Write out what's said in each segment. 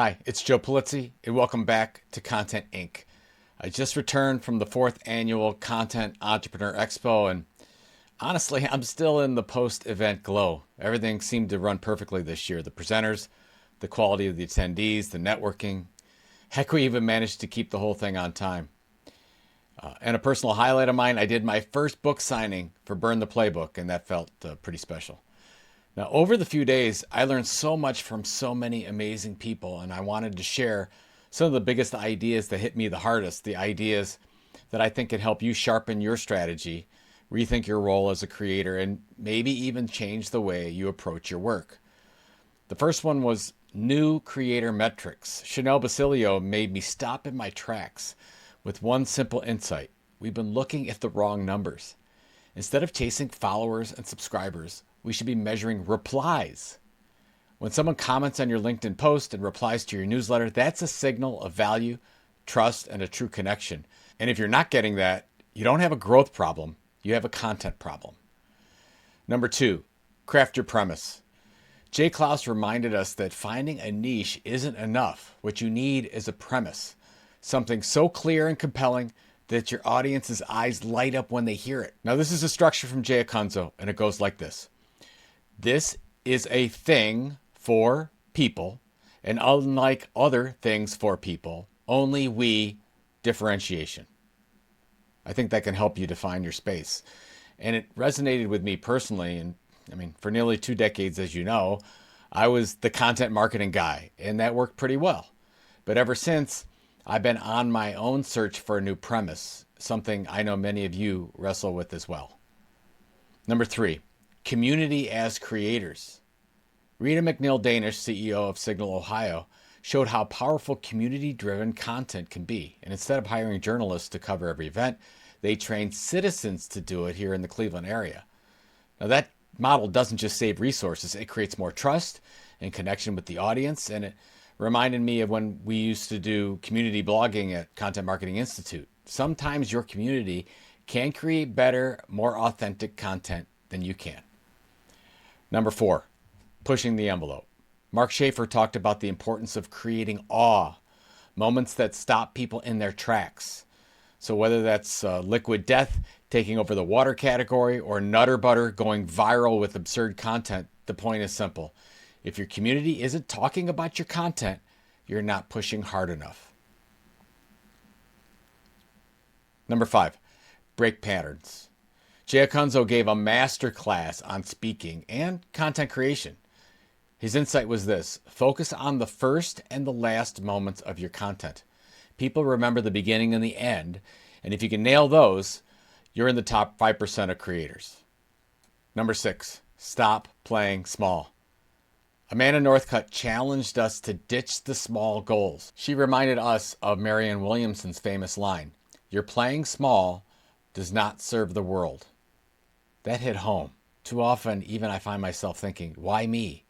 Hi, it's Joe Polizzi, and welcome back to Content Inc. I just returned from the 4th Annual Content Entrepreneur Expo, and honestly, I'm still in the post-event glow. Everything seemed to run perfectly this year. The presenters, the quality of the attendees, the networking. Heck, we even managed to keep the whole thing on time. And a personal highlight of mine, I did my first book signing for Burn the Playbook, and that felt pretty special. Now, over the few days, I learned so much from so many amazing people, and I wanted to share some of the biggest ideas that hit me the hardest, the ideas that I think can help you sharpen your strategy, rethink your role as a creator, and maybe even change the way you approach your work. The first one was new creator metrics. Chanel Basilio made me stop in my tracks with one simple insight. We've been looking at the wrong numbers. Instead of chasing followers and subscribers, we should be measuring replies. When someone comments on your LinkedIn post and replies to your newsletter, that's a signal of value, trust, and a true connection. And if you're not getting that, you don't have a growth problem, you have a content problem. Number 2, craft your premise. Jay Klaus reminded us that finding a niche isn't enough. What you need is a premise, something so clear and compelling that your audience's eyes light up when they hear it. Now, this is a structure from Jay Akunzo, and it goes like this. This is a thing for people, and unlike other things for people, only we differentiation. I think that can help you define your space. And it resonated with me personally. And for nearly 2 decades, as you know, I was the content marketing guy, and that worked pretty well. But ever since, I've been on my own search for a new premise, something I know many of you wrestle with as well. Number 3, community as creators. Rita McNeil-Danish, CEO of Signal, Ohio, showed how powerful community-driven content can be. And instead of hiring journalists to cover every event, they trained citizens to do it here in the Cleveland area. Now, that model doesn't just save resources, it creates more trust and connection with the audience, and it reminded me of when we used to do community blogging at Content Marketing Institute. Sometimes your community can create better, more authentic content than you can. Number 4, pushing the envelope. Mark Schaefer talked about the importance of creating awe, moments that stop people in their tracks. So whether that's Liquid Death taking over the water category or Nutter Butter going viral with absurd content, the point is simple. If your community isn't talking about your content, you're not pushing hard enough. Number 5, break patterns. Jay Akunzo gave a master class on speaking and content creation. His insight was this: focus on the first and the last moments of your content. People remember the beginning and the end, and if you can nail those, you're in the top 5% of creators. Number 6, stop playing small. Amanda Northcutt challenged us to ditch the small goals. She reminded us of Marianne Williamson's famous line, "Your playing small does not serve the world." That hit home. Too often, even I find myself thinking, why me?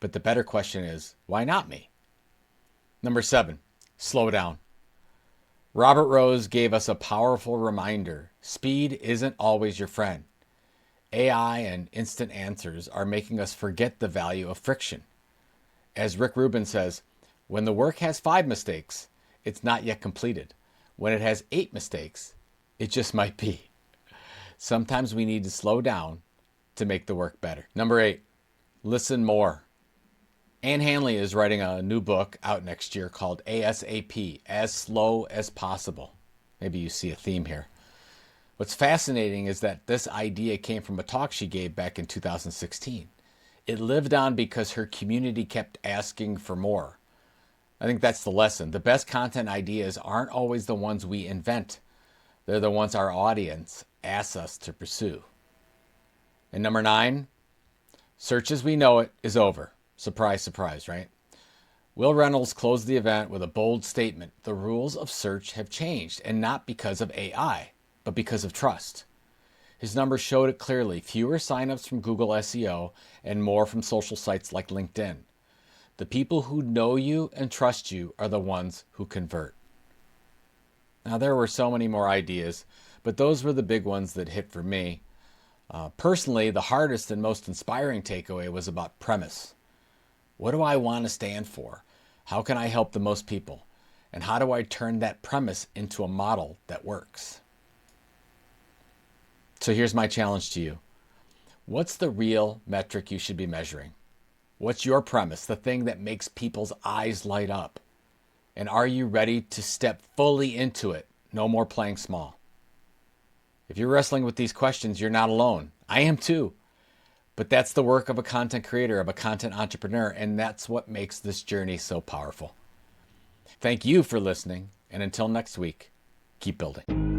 But the better question is, why not me? Number 7, slow down. Robert Rose gave us a powerful reminder. Speed isn't always your friend. AI and instant answers are making us forget the value of friction. As Rick Rubin says, when the work has 5 mistakes, it's not yet completed. When it has 8 mistakes, it just might be. Sometimes we need to slow down to make the work better. Number 8, listen more. Ann Hanley is writing a new book out next year called ASAP, As Slow as Possible. Maybe you see a theme here. What's fascinating is that this idea came from a talk she gave back in 2016. It lived on because her community kept asking for more. I think that's the lesson. The best content ideas aren't always the ones we invent. They're the ones our audience asks us to pursue. And number 9, search as we know it is over. Surprise, surprise, right? Will Reynolds closed the event with a bold statement. The rules of search have changed, and not because of AI, but because of trust. His numbers showed it clearly. Fewer signups from Google SEO and more from social sites like LinkedIn. The people who know you and trust you are the ones who convert. Now, there were so many more ideas, but those were the big ones that hit for me. Personally, the hardest and most inspiring takeaway was about premise. What do I want to stand for? How can I help the most people? And how do I turn that premise into a model that works? So here's my challenge to you. What's the real metric you should be measuring? What's your premise, the thing that makes people's eyes light up? And are you ready to step fully into it? No more playing small. If you're wrestling with these questions, you're not alone. I am too. But that's the work of a content creator, of a content entrepreneur, and that's what makes this journey so powerful. Thank you for listening, and until next week, keep building.